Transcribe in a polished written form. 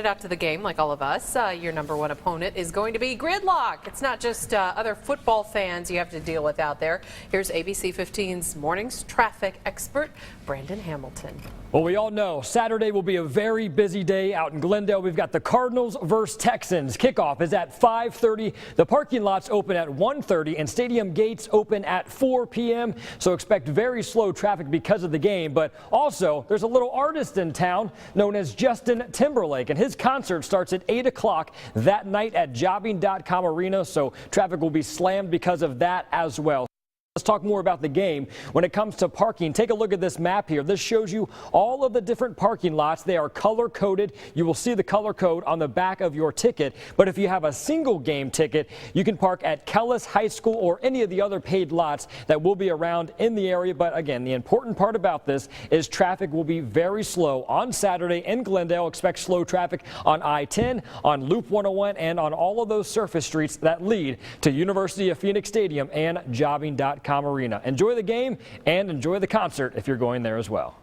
Out to the game, like all of us, your number one opponent is going to be gridlock. It's not just other football fans you have to deal with out there. Here's ABC 15's morning's traffic expert, Brandon Hamilton. Well, we all know Saturday will be a very busy day out in Glendale. We've got the Cardinals versus Texans. Kickoff is at 5:30. The parking lots open at 1:30 and stadium gates open at 4 p.m. So expect very slow traffic because of the game. But also, there's a little artist in town known as Justin Timberlake, and his concert starts at 8 o'clock that night at jobbing.com arena. So traffic will be slammed because of that as well. Let's talk more about the game. When it comes to parking, take a look at this map here. This shows you all of the different parking lots. They are color coded. You will see the color code on the back of your ticket. But if you have a single game ticket, you can park at Kellis High School or any of the other paid lots that will be around in the area. But again, the important part about this is traffic will be very slow on Saturday in Glendale. Expect slow traffic on I-10, on Loop 101, and on all of those surface streets that lead to University of Phoenix Stadium and jobbing.com arena. Enjoy the game and enjoy the concert if you're going there as well.